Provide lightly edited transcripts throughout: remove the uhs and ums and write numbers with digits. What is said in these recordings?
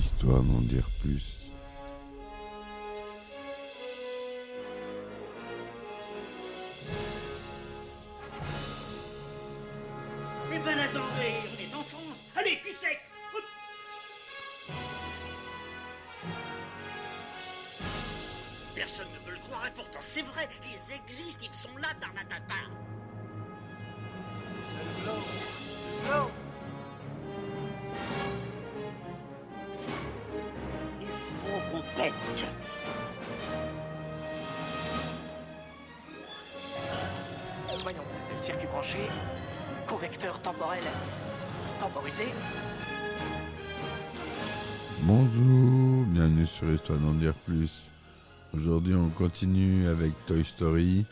Histoire d'en dire plus. Eh ben attendez, on est en France. Allez, cul sec. Hop. Personne ne peut le croire et pourtant c'est vrai, ils existent, ils sont là, Tarnatata. Il faut qu'on pète. Voyons, le circuit branché, convecteur temporel temporisé. Bonjour, bienvenue sur Histoire d'en dire plus. Aujourd'hui, on continue avec Toy Story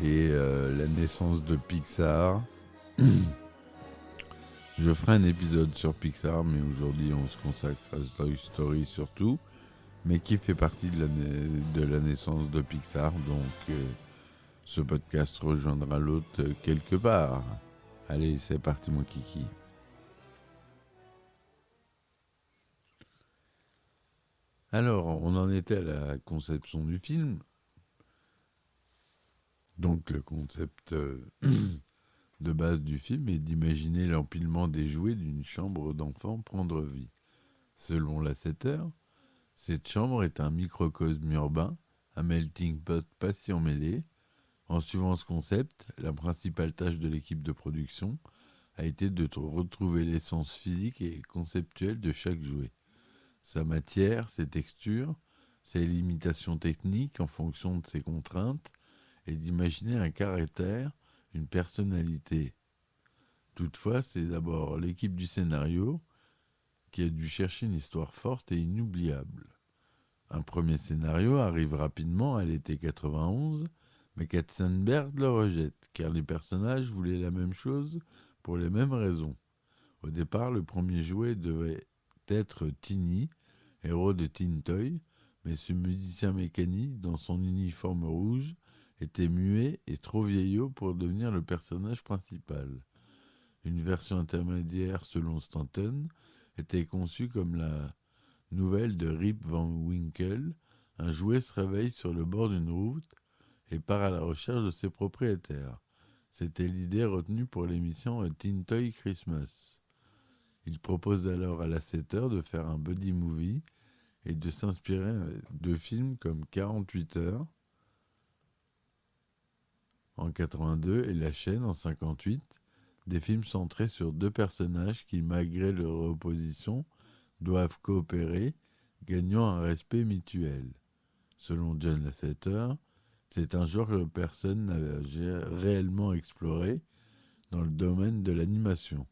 et la naissance de Pixar. Je ferai un épisode sur Pixar, mais aujourd'hui, on se consacre à Toy Story surtout, mais qui fait partie de la naissance de Pixar. Donc, ce podcast rejoindra l'autre quelque part. Allez, c'est parti, mon kiki. Alors, on en était à la conception du film. Donc, le concept de base du film est d'imaginer l'empilement des jouets d'une chambre d'enfant prendre vie. Selon Lasseter, cette chambre est un microcosme urbain, un melting pot passion mêlée. En suivant ce concept, la principale tâche de l'équipe de production a été de retrouver l'essence physique et conceptuelle de chaque jouet. Sa matière, ses textures, ses limitations techniques en fonction de ses contraintes, et d'imaginer un caractère, une personnalité. Toutefois, c'est d'abord l'équipe du scénario qui a dû chercher une histoire forte et inoubliable. Un premier scénario arrive rapidement à l'été 91, mais Katzenberg le rejette, car les personnages voulaient la même chose pour les mêmes raisons. Au départ, le premier jouet devait être Tiny, héros de Teen Toy, mais ce musicien mécanique, dans son uniforme rouge, était muet et trop vieillot pour devenir le personnage principal. Une version intermédiaire, selon Stanton, était conçue comme la nouvelle de Rip Van Winkle. Un jouet se réveille sur le bord d'une route et part à la recherche de ses propriétaires. C'était l'idée retenue pour l'émission Teen Toy Christmas. Il propose alors à Lasseter de faire un buddy movie et de s'inspirer de films comme 48 heures en 82 et La chaîne en 58, des films centrés sur deux personnages qui, malgré leur opposition, doivent coopérer, gagnant un respect mutuel. Selon John Lasseter, c'est un genre que personne n'avait réellement exploré dans le domaine de l'animation.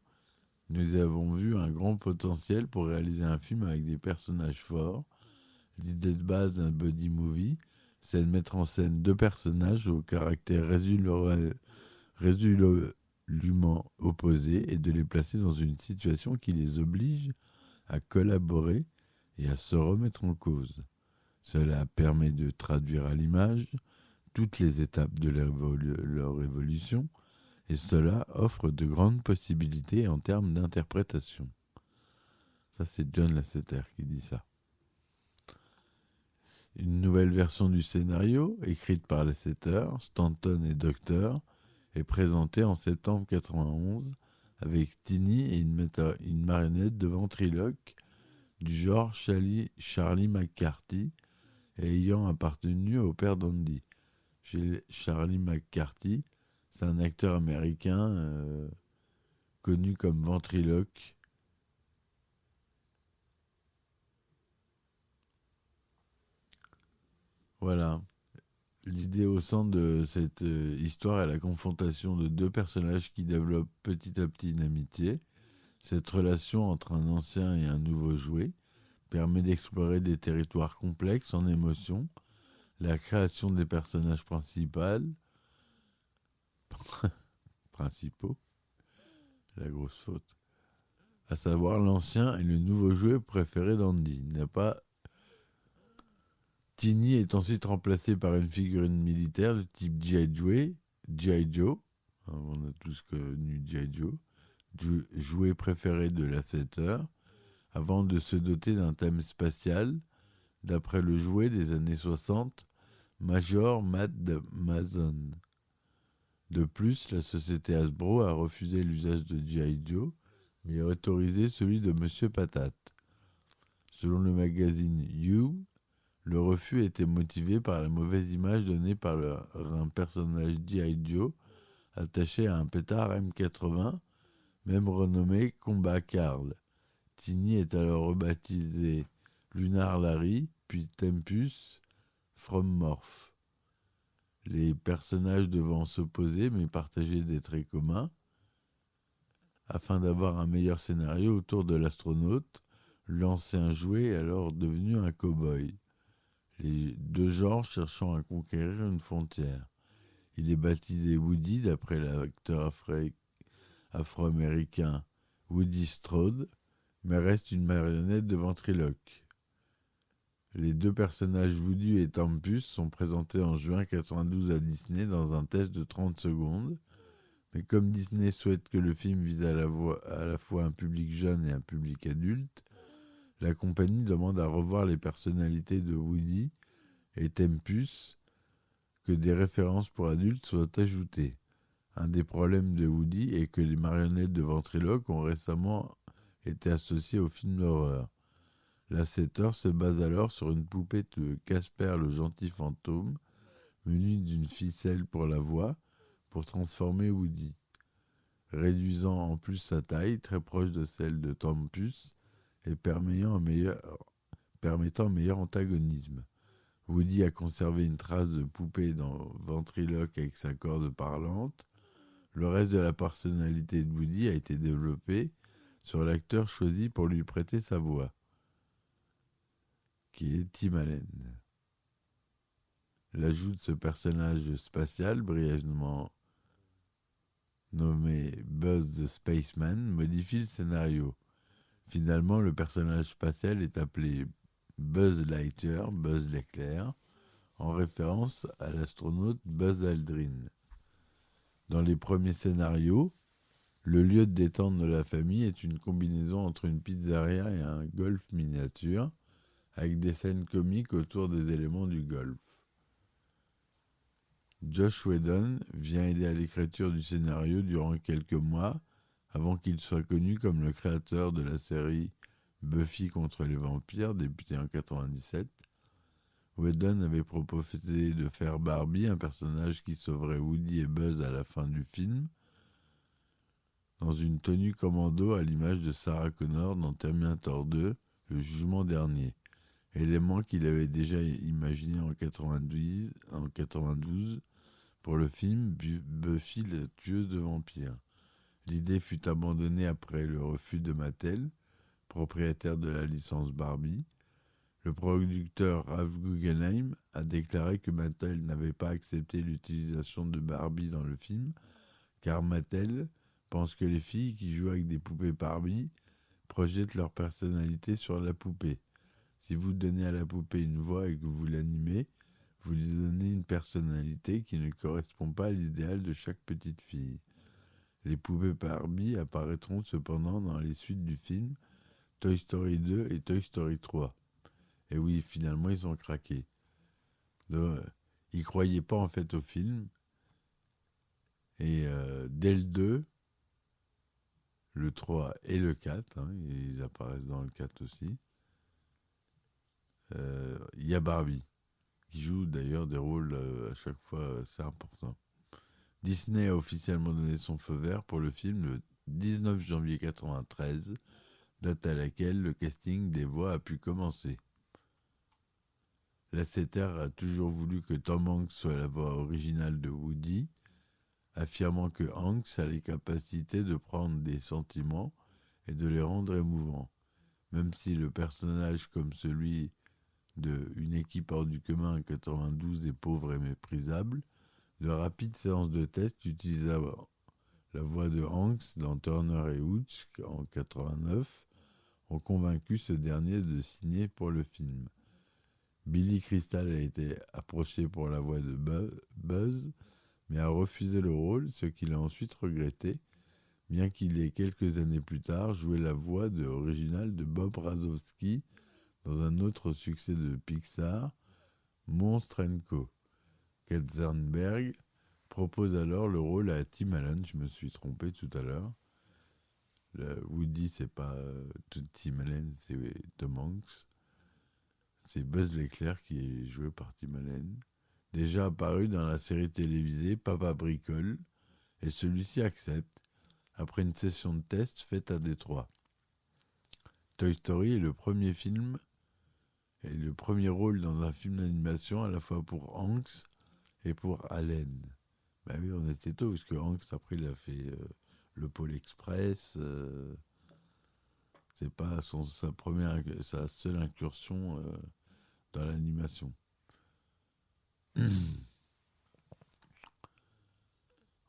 Nous avons vu un grand potentiel pour réaliser un film avec des personnages forts. L'idée de base d'un buddy movie, c'est de mettre en scène deux personnages au caractère résolument opposés et de les placer dans une situation qui les oblige à collaborer et à se remettre en cause. Cela permet de traduire à l'image toutes les étapes de leur évolution et cela offre de grandes possibilités en termes d'interprétation. Ça, c'est John Lasseter qui dit ça. Une nouvelle version du scénario, écrite par Lasseter, Stanton et Docter, est présentée en septembre 91 avec Tiny et une marionnette de ventriloque du genre Charlie McCarthy et ayant appartenu au père d'Andy. Chez Charlie McCarthy, c'est un acteur américain connu comme ventriloque. Voilà. L'idée au centre de cette histoire est la confrontation de deux personnages qui développent petit à petit une amitié. Cette relation entre un ancien et un nouveau jouet permet d'explorer des territoires complexes en émotions, la création des personnages principaux, la grosse faute, à savoir l'ancien et le nouveau jouet préféré d'Andy. Tiny est ensuite remplacé par une figurine militaire de type G.I. Joe. On a tous connu G.I. Joe. Jouet préféré de Lasseter. avant de se doter d'un thème spatial, d'après le jouet des années 60, Major Matt Mason. De plus, la société Hasbro a refusé l'usage de G.I. Joe, mais a autorisé celui de Monsieur Patate. Selon le magazine You, le refus était motivé par la mauvaise image donnée par un personnage G.I. Joe attaché à un pétard M80, même renommé Combat Carl. Tiny est alors rebaptisé Lunar Larry, puis Tempus From Morph. Les personnages devant s'opposer mais partager des traits communs. Afin d'avoir un meilleur scénario autour de l'astronaute, l'ancien jouet est alors devenu un cow-boy. Les deux genres cherchant à conquérir une frontière. Il est baptisé Woody d'après l'acteur afro-américain Woody Strode, mais reste une marionnette de ventriloque. Les deux personnages Woody et Tempus sont présentés en juin 1992 à Disney dans un test de 30 secondes, mais comme Disney souhaite que le film vise à la fois un public jeune et un public adulte, la compagnie demande à revoir les personnalités de Woody et Tempus, que des références pour adultes soient ajoutées. Un des problèmes de Woody est que les marionnettes de ventriloque ont récemment été associées au film d'horreur. Lasseter se base alors sur une poupée de Casper le gentil fantôme, munie d'une ficelle pour la voix, pour transformer Woody, réduisant en plus sa taille, très proche de celle de Tempus, et permettant un meilleur antagonisme. Woody a conservé une trace de poupée dans Ventriloque avec sa corde parlante. Le reste de la personnalité de Woody a été développé sur l'acteur choisi pour lui prêter sa voix, qui est Tim Allen. L'ajout de ce personnage spatial, brièvement nommé Buzz the Spaceman, modifie le scénario. Finalement, le personnage spatial est appelé Buzz Lightyear, Buzz l'éclair, en référence à l'astronaute Buzz Aldrin. Dans les premiers scénarios, le lieu de détente de la famille est une combinaison entre une pizzeria et un golf miniature, avec des scènes comiques autour des éléments du golf. Joss Whedon vient aider à l'écriture du scénario durant quelques mois, avant qu'il soit connu comme le créateur de la série Buffy contre les vampires, débutée en 1997. Whedon avait proposé de faire Barbie, un personnage qui sauverait Woody et Buzz à la fin du film, dans une tenue commando à l'image de Sarah Connor dans Terminator 2, Le Jugement Dernier, élément qu'il avait déjà imaginé en 1992 pour le film Buffy la tueuse de vampires. L'idée fut abandonnée après le refus de Mattel, propriétaire de la licence Barbie. Le producteur Ralph Guggenheim a déclaré que Mattel n'avait pas accepté l'utilisation de Barbie dans le film, car Mattel pense que les filles qui jouent avec des poupées Barbie projettent leur personnalité sur la poupée. Si vous donnez à la poupée une voix et que vous l'animez, vous lui donnez une personnalité qui ne correspond pas à l'idéal de chaque petite fille. Les poupées Barbie apparaîtront cependant dans les suites du film Toy Story 2 et Toy Story 3. Et oui, finalement, ils ont craqué. Ils croyaient pas en fait au film. Et dès le 2, le 3 et le 4, ils apparaissent dans le 4 aussi, il y a Barbie, qui joue d'ailleurs des rôles à chaque fois assez importants. Disney a officiellement donné son feu vert pour le film le 19 janvier 1993, date à laquelle le casting des voix a pu commencer. Lasseter a toujours voulu que Tom Hanks soit la voix originale de Woody, affirmant que Hanks a les capacités de prendre des sentiments et de les rendre émouvants, même si le personnage comme celui de Une équipe hors du commun en 92 est pauvre et méprisable. De rapides séances de tests utilisant la voix de Hanks dans Turner et Hooch en 89 ont convaincu ce dernier de signer pour le film. Billy Crystal a été approché pour la voix de Buzz, mais a refusé le rôle, ce qu'il a ensuite regretté, bien qu'il ait quelques années plus tard joué la voix originale de Bob Razowski dans un autre succès de Pixar, Monstre & Co. Katzenberg propose alors le rôle à Tim Allen, je me suis trompé tout à l'heure. Woody, c'est pas Tim Allen, c'est Tom Hanks. C'est Buzz l'éclair qui est joué par Tim Allen. Déjà apparu dans la série télévisée Papa Bricole, et celui-ci accepte, après une session de test faite à Détroit. Toy Story est le premier film et le premier rôle dans un film d'animation à la fois pour Hanks et pour Allen. Ben oui, on était tôt, parce que Hanks, après, il a fait le Pôle Express. C'est pas sa seule incursion dans l'animation.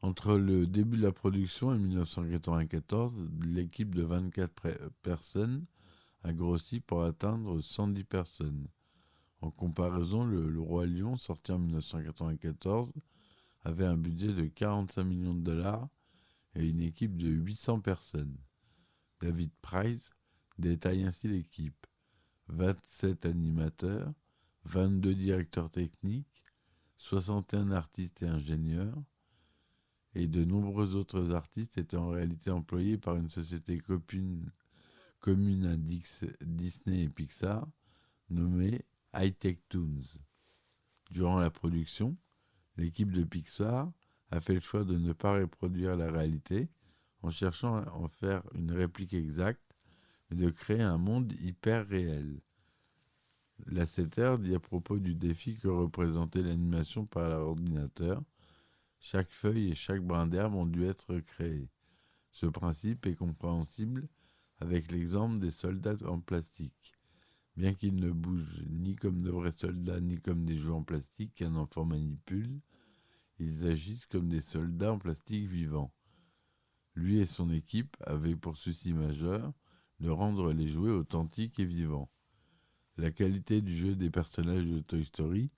Entre le début de la production et 1994, l'équipe de 24 personnes a grossi pour atteindre 110 personnes. En comparaison, le Roi Lion, sorti en 1994, avait un budget de 45 millions de dollars et une équipe de 800 personnes. David Price détaille ainsi l'équipe. 27 animateurs, 22 directeurs techniques, 61 artistes et ingénieurs, et de nombreux autres artistes étaient en réalité employés par une société commune à Disney et Pixar, nommée High-Tech Toons. Durant la production, l'équipe de Pixar a fait le choix de ne pas reproduire la réalité en cherchant à en faire une réplique exacte, mais de créer un monde hyper réel. Lasseter dit à propos du défi que représentait l'animation par l'ordinateur: chaque feuille et chaque brin d'herbe ont dû être créés. Ce principe est compréhensible avec l'exemple des soldats en plastique. Bien qu'ils ne bougent ni comme de vrais soldats ni comme des jouets en plastique qu'un enfant manipule, ils agissent comme des soldats en plastique vivants. Lui et son équipe avaient pour souci majeur de rendre les jouets authentiques et vivants. La qualité du jeu des personnages de Toy Story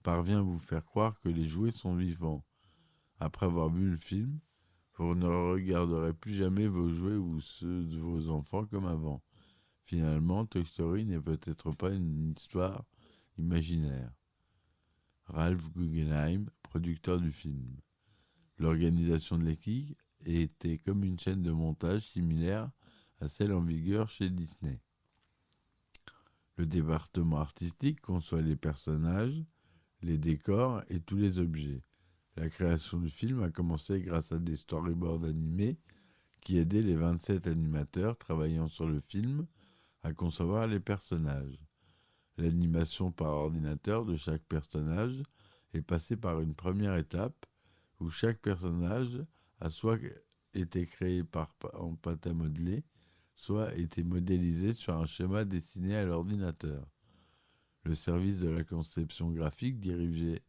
parvient à vous faire croire que les jouets sont vivants. Après avoir vu le film, vous ne regarderez plus jamais vos jouets ou ceux de vos enfants comme avant. Finalement, Toy Story n'est peut-être pas une histoire imaginaire. Ralph Guggenheim, producteur du film. L'organisation de l'équipe était comme une chaîne de montage similaire à celle en vigueur chez Disney. Le département artistique conçoit les personnages, les décors et tous les objets. La création du film a commencé grâce à des storyboards animés qui aidaient les 27 animateurs travaillant sur le film à concevoir les personnages. L'animation par ordinateur de chaque personnage est passée par une première étape où chaque personnage a soit été créé en pâte à modeler, soit été modélisé sur un schéma dessiné à l'ordinateur. Le service de la conception graphique, dirigé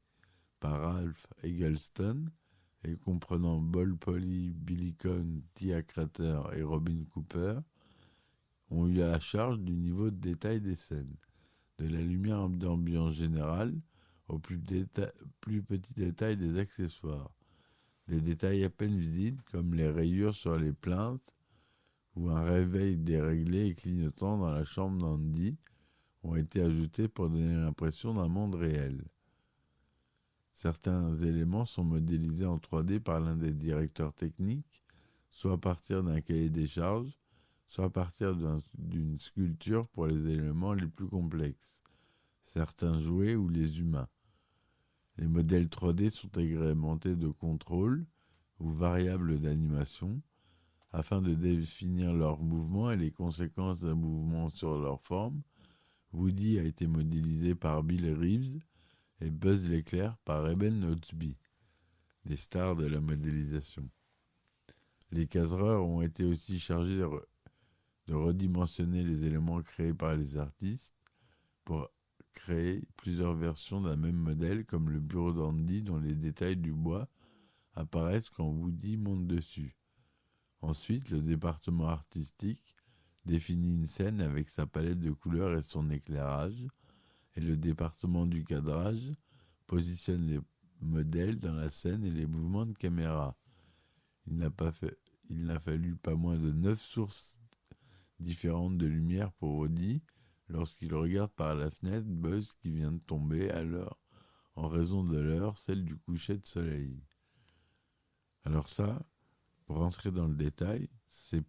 par Ralph Eggleston et comprenant Bol Polly, Billy Cohn, Tia Crater et Robin Cooper, ont eu la charge du niveau de détail des scènes, de la lumière d'ambiance générale au plus petit détail des accessoires. Des détails à peine visibles comme les rayures sur les plinthes ou un réveil déréglé et clignotant dans la chambre d'Andy ont été ajoutés pour donner l'impression d'un monde réel. Certains éléments sont modélisés en 3D par l'un des directeurs techniques, soit à partir d'un cahier des charges, soit à partir d'une sculpture pour les éléments les plus complexes, certains jouets ou les humains. Les modèles 3D sont agrémentés de contrôles ou variables d'animation afin de définir leurs mouvements et les conséquences d'un mouvement sur leur forme. Woody a été modélisé par Bill Reeves et Buzz l'éclair par Eben Otsby, les stars de la modélisation. Les cadreurs ont été aussi chargés de redimensionner les éléments créés par les artistes pour créer plusieurs versions d'un même modèle, comme le bureau d'Andy dont les détails du bois apparaissent quand Woody monte dessus. Ensuite, le département artistique définit une scène avec sa palette de couleurs et son éclairage, et le département du cadrage positionne les modèles dans la scène et les mouvements de caméra. Il il n'a fallu pas moins de 9 sources différentes de lumière pour Woody lorsqu'il regarde par la fenêtre Buzz qui vient de tomber à l'heure, en raison de l'heure, celle du coucher de soleil. Alors ça, pour rentrer dans le détail, c'est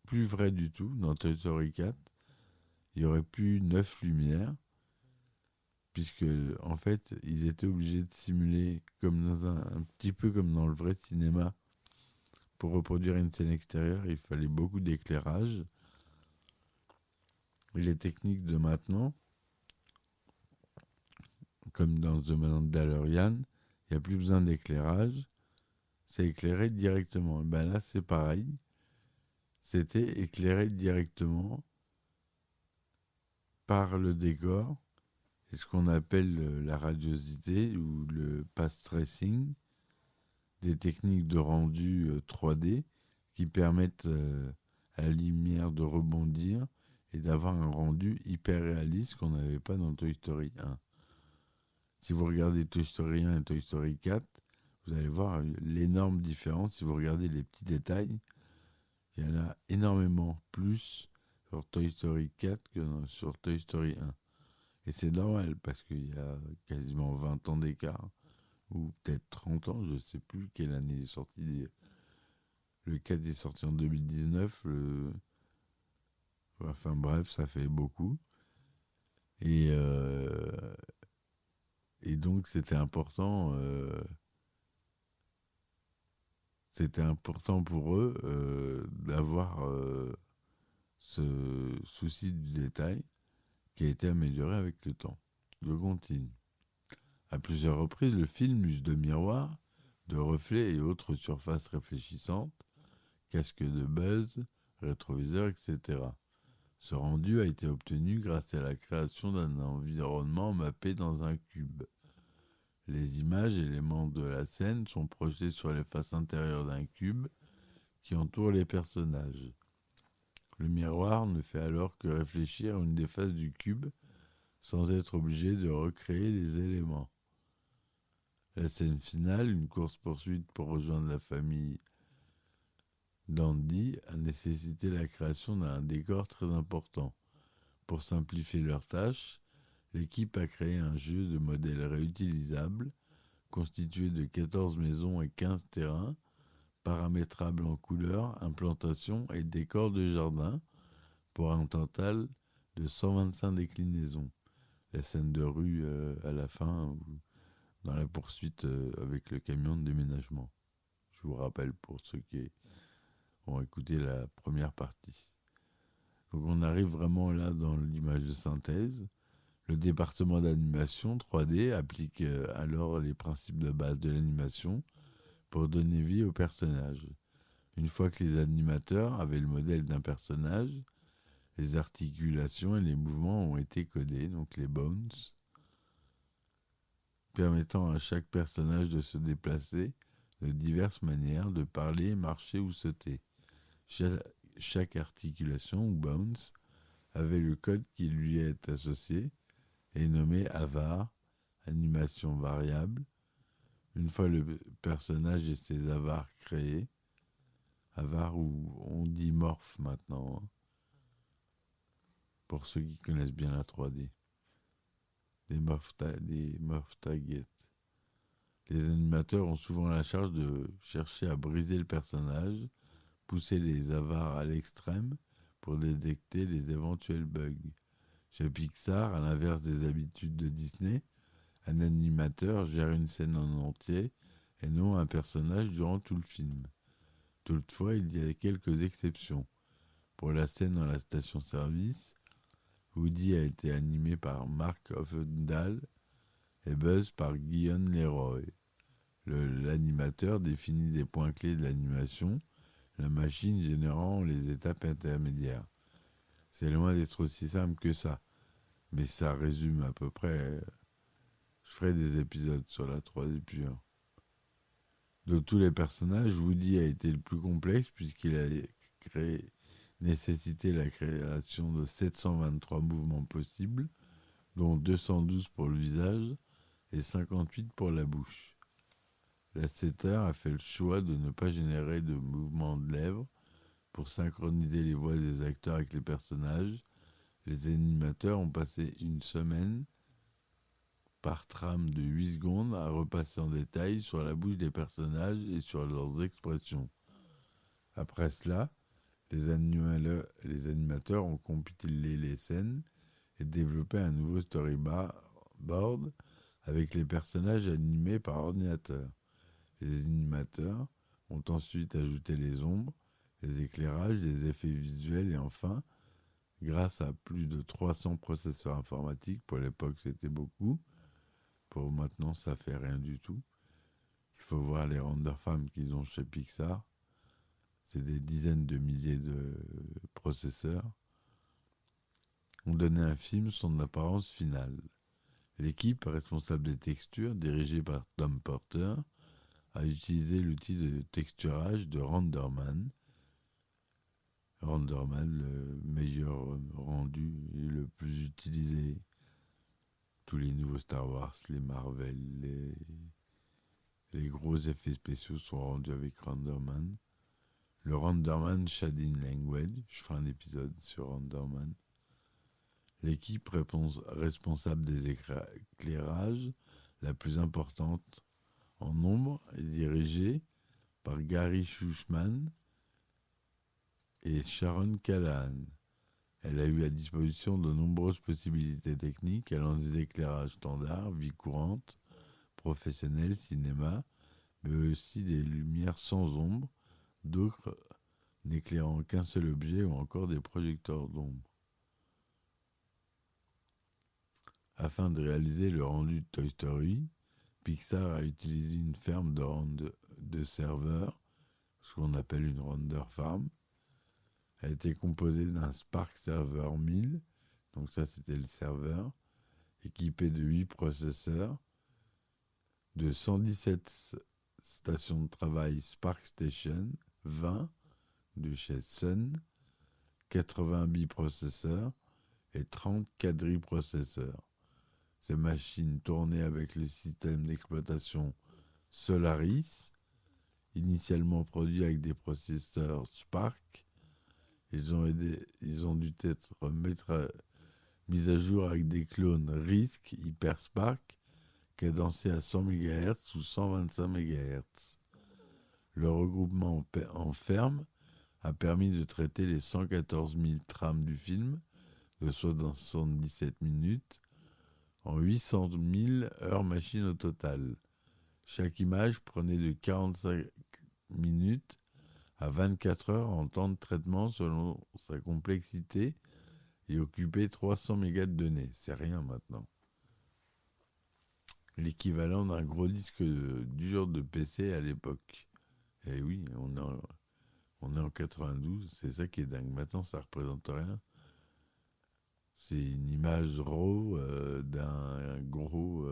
plus vrai du tout. Dans Toy Story 4, il y aurait plus 9 lumières, puisque en fait, ils étaient obligés de simuler comme dans un petit peu comme dans le vrai cinéma. Pour reproduire une scène extérieure, il fallait beaucoup d'éclairage. Et les techniques de maintenant, comme dans The Mandalorian, il n'y a plus besoin d'éclairage, c'est éclairé directement. Et ben là, c'est pareil, c'était éclairé directement par le décor et ce qu'on appelle la radiosité ou le path tracing, des techniques de rendu 3D qui permettent à la lumière de rebondir et d'avoir un rendu hyper réaliste qu'on n'avait pas dans Toy Story 1. Si vous regardez Toy Story 1 et Toy Story 4, vous allez voir l'énorme différence. Si vous regardez les petits détails, il y en a énormément plus sur Toy Story 4 que sur Toy Story 1. Et c'est normal parce qu'il y a quasiment 20 ans d'écart, ou peut-être 30 ans, je ne sais plus quelle année il est sorti. Le 4 est sorti en 2019. Enfin bref, ça fait beaucoup. Et donc c'était important pour eux d'avoir ce souci du détail qui a été amélioré avec le temps. Je continue. À plusieurs reprises, le film use de miroirs, de reflets et autres surfaces réfléchissantes, casque de Buzz, rétroviseur, etc. Ce rendu a été obtenu grâce à la création d'un environnement mappé dans un cube. Les images et éléments de la scène sont projetés sur les faces intérieures d'un cube qui entoure les personnages. Le miroir ne fait alors que réfléchir une des faces du cube sans être obligé de recréer les éléments. La scène finale, une course-poursuite pour rejoindre la famille d'Andy, a nécessité la création d'un décor très important. Pour simplifier leurs tâches, l'équipe a créé un jeu de modèles réutilisables constitué de 14 maisons et 15 terrains, paramétrables en couleurs, implantations et décors de jardin, pour un total de 125 déclinaisons. La scène de rue à la fin, ou dans la poursuite avec le camion de déménagement. Je vous rappelle pour ceux qui ont écouté la première partie. Donc on arrive vraiment là dans l'image de synthèse. Le département d'animation 3D applique alors les principes de base de l'animation pour donner vie au personnage. Une fois que les animateurs avaient le modèle d'un personnage, les articulations et les mouvements ont été codés, donc les bones, permettant à chaque personnage de se déplacer de diverses manières, de parler, marcher ou sauter. Chaque articulation ou bones avait le code qui lui est associé et nommé AVAR, animation variable. Une fois le personnage et ses avars créés, AVAR ou on dit morph maintenant, pour ceux qui connaissent bien la 3D. Des morph targets. Les animateurs ont souvent la charge de chercher à briser le personnage, pousser les avars à l'extrême pour détecter les éventuels bugs. Chez Pixar, à l'inverse des habitudes de Disney, un animateur gère une scène en entier et non un personnage durant tout le film. Toutefois, il y a quelques exceptions. Pour la scène dans la station-service, Woody a été animé par Mark Offendal et Buzz par Guillaume Leroy. L'animateur définit des points clés de l'animation, la machine générant les étapes intermédiaires. C'est loin d'être aussi simple que ça, mais ça résume à peu près. Je ferai des épisodes sur la 3D pure. De tous les personnages, Woody a été le plus complexe puisqu'il a nécessité la création de 723 mouvements possibles, dont 212 pour le visage et 58 pour la bouche. Lasseter a fait le choix de ne pas générer de mouvements de lèvres pour synchroniser les voix des acteurs avec les personnages. Les animateurs ont passé une semaine par trame de 8 secondes à repasser en détail sur la bouche des personnages et sur leurs expressions. Après cela, les animateurs ont compilé les scènes et développé un nouveau storyboard avec les personnages animés par ordinateur. Les animateurs ont ensuite ajouté les ombres, les éclairages, les effets visuels et enfin, grâce à plus de 300 processeurs informatiques, pour l'époque c'était beaucoup, pour maintenant ça fait rien du tout. Il faut voir les render farms qu'ils ont chez Pixar. C'est des dizaines de milliers de processeurs. On donnait à un film son apparence finale. L'équipe responsable des textures, dirigée par Tom Porter, a utilisé l'outil de texturage de RenderMan. RenderMan, le meilleur rendu et le plus utilisé. Tous les nouveaux Star Wars, les Marvel, les gros effets spéciaux sont rendus avec RenderMan. Le RenderMan Shading Language, je ferai un épisode sur RenderMan. L'équipe responsable des éclairages, la plus importante en nombre, est dirigée par Gary Schuchman et Sharon Callahan. Elle a eu à disposition de nombreuses possibilités techniques allant des éclairages standards, vie courante, professionnels, cinéma, mais aussi des lumières sans ombre, d'autres n'éclairant qu'un seul objet ou encore des projecteurs d'ombre. Afin de réaliser le rendu de Toy Story, Pixar a utilisé une ferme de serveurs, ce qu'on appelle une render farm. Elle était composée d'un Spark Server 1000, donc ça c'était le serveur, équipé de 8 processeurs, de 117 stations de travail Spark Station, 20 de chez Sun, 80 biprocesseurs et 30 quadriprocesseurs. Ces machines tournaient avec le système d'exploitation Solaris, initialement produit avec des processeurs Spark. Ils ont dû être mis à jour avec des clones RISC HyperSpark cadencés à 100 MHz ou 125 MHz. Le regroupement en ferme a permis de traiter les 114 000 trames du film de 77 minutes en 800 000 heures machine au total. Chaque image prenait de 45 minutes à 24 heures en temps de traitement selon sa complexité et occupait 300 mégas de données. C'est rien maintenant. L'équivalent d'un gros disque dur de PC à l'époque. Et oui, on est en 92, c'est ça qui est dingue. Maintenant, ça représente rien. C'est une image RAW d'un gros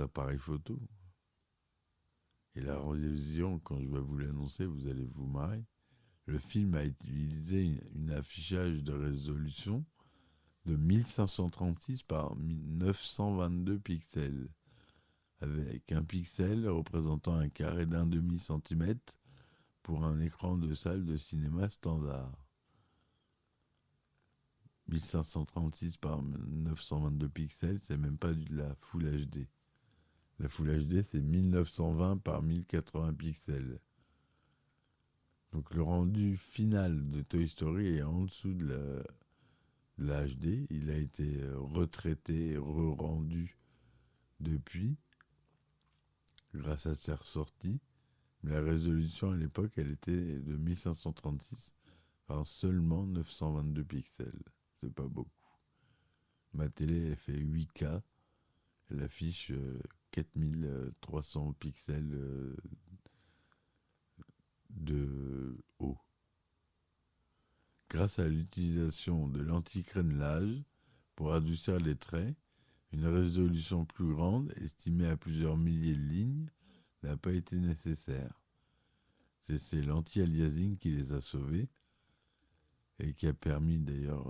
appareil photo. Et la résolution, quand je vais vous l'annoncer, vous allez vous marrer. Le film a utilisé un affichage de résolution de 1536 par 922 pixels, avec un pixel représentant un carré d'un demi-centimètre pour un écran de salle de cinéma standard. 1536 par 922 pixels, c'est même pas de la Full HD. La Full HD, c'est 1920 par 1080 pixels. Donc le rendu final de Toy Story est en dessous de la HD. Il a été retraité, re-rendu depuis, grâce à ses ressorties. Mais la résolution à l'époque, elle était de 1536 par seulement 922 pixels. C'est pas beaucoup. Ma télé, elle fait 8K. Elle affiche 4300 pixels de haut. Grâce à l'utilisation de l'anti-crénelage pour adoucir les traits, une résolution plus grande, estimée à plusieurs milliers de lignes, n'a pas été nécessaire. C'est l'anti-aliasing qui les a sauvés et qui a permis d'ailleurs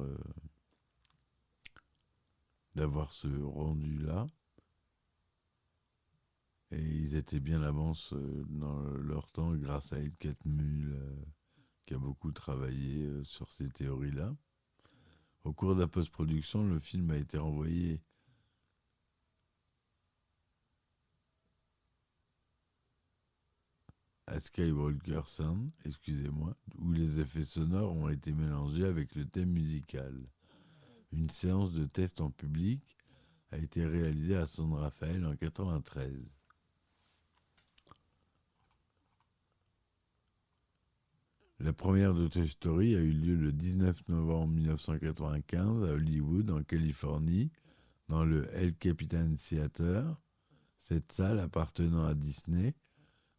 d'avoir ce rendu-là. Et ils étaient bien à l'avance dans leur temps grâce à El Katmul, qui a beaucoup travaillé sur ces théories-là. Au cours de la post-production, le film a été renvoyé à Skywalker Sound, excusez-moi, où les effets sonores ont été mélangés avec le thème musical. Une séance de test en public a été réalisée à San Rafael en 1993. La première de Toy Story a eu lieu le 19 novembre 1995 à Hollywood, en Californie, dans le El Capitan Theater. Cette salle appartenant à Disney,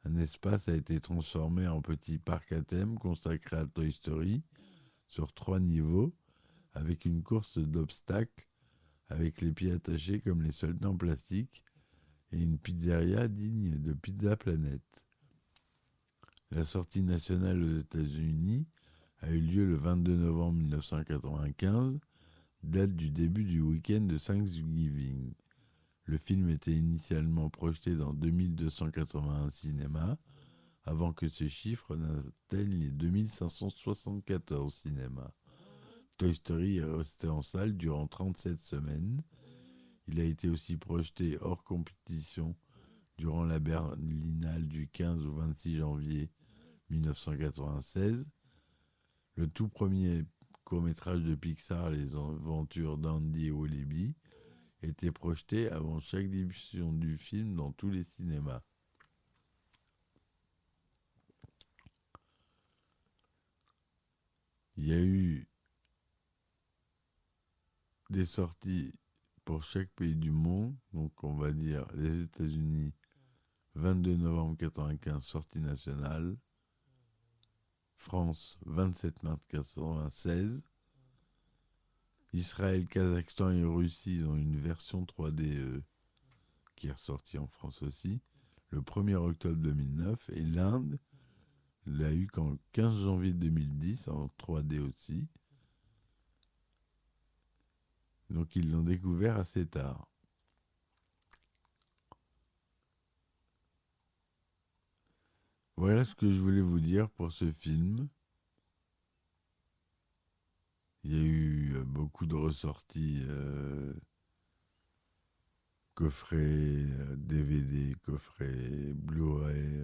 un espace a été transformé en petit parc à thème consacré à Toy Story sur 3 niveaux, avec une course d'obstacles avec les pieds attachés comme les soldats en plastique et une pizzeria digne de Pizza Planet. La sortie nationale aux États-Unis a eu lieu le 22 novembre 1995, date du début du week-end de Thanksgiving. Le film était initialement projeté dans 2281 cinémas, avant que ce chiffre n'atteigne les 2574 cinémas. Toy Story est resté en salle durant 37 semaines. Il a été aussi projeté hors compétition durant la Berlinale du 15 au 26 janvier 1996. Le tout premier court-métrage de Pixar, Les Aventures d'Andy et Wallaby, était projeté avant chaque diffusion du film dans tous les cinémas. Il y a eu des sorties pour chaque pays du monde, donc on va dire les États-Unis, 22 novembre 1995, sortie nationale. France, 27 mars 1996. Israël, Kazakhstan et Russie, ils ont une version 3D qui est ressortie en France aussi, le 1er octobre 2009. Et l'Inde l'a eu qu'en 15 janvier 2010, en 3D aussi. Donc ils l'ont découvert assez tard. Voilà ce que je voulais vous dire pour ce film. Il y a eu beaucoup de ressorties, coffrets DVD, coffrets Blu-ray,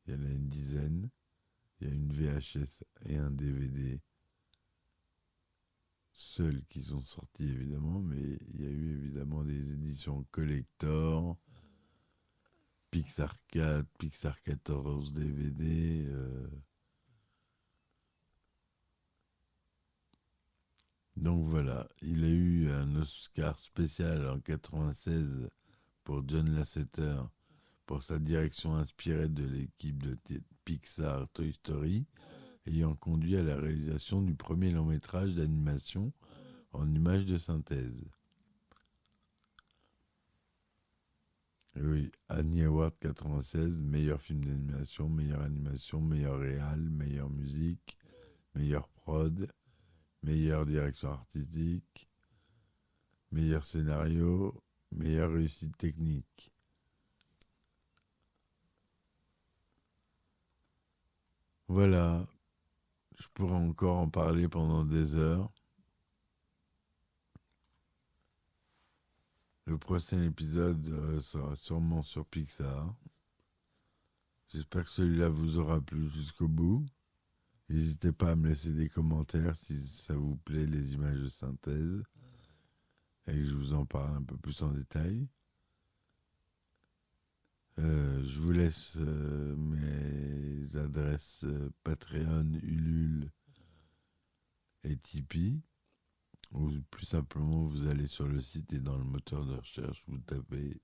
il y en a une dizaine. Il y a une VHS et un DVD seuls qui sont sortis évidemment, mais il y a eu évidemment des éditions collector, Pixar 4, Pixar 14 DVD, donc voilà, il a eu un Oscar spécial en 1996 pour John Lasseter pour sa direction inspirée de l'équipe de Pixar Toy Story, ayant conduit à la réalisation du premier long-métrage d'animation en images de synthèse. Et oui, Annie Award 96, meilleur film d'animation, meilleure animation, meilleur réal, meilleure musique, meilleure prod, meilleure direction artistique, meilleur scénario, meilleure réussite technique. Voilà, je pourrais encore en parler pendant des heures. Le prochain épisode sera sûrement sur Pixar. J'espère que celui-là vous aura plu jusqu'au bout. N'hésitez pas à me laisser des commentaires si ça vous plaît, les images de synthèse, et que je vous en parle un peu plus en détail. Je vous laisse mes adresses Patreon, Ulule et Tipeee. Ou plus simplement, vous allez sur le site et dans le moteur de recherche, vous tapez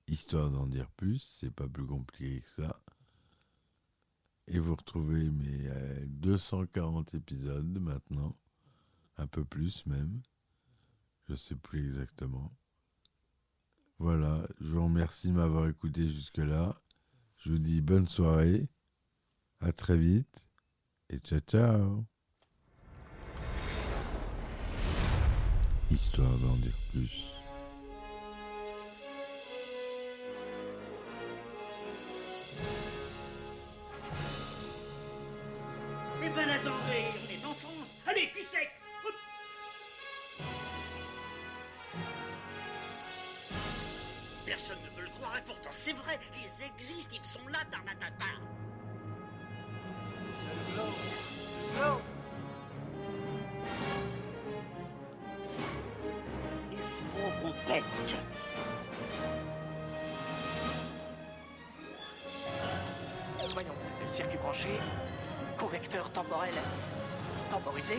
Histoire d'en dire plus. C'est pas plus compliqué que ça. Et vous retrouvez mes 240 épisodes maintenant. Un peu plus même. Je sais plus exactement. Voilà, je vous remercie de m'avoir écouté jusque-là. Je vous dis bonne soirée. À très vite. Et ciao ciao. Histoire d'en dire plus. Eh ben attendez, on est en France. Allez, cul sec. Hop. Personne ne veut le croire et pourtant c'est vrai, ils existent, ils sont là, Tarnatata. Il faut qu'on pète. Voyons, circuit branché, convecteur temporel temporisé,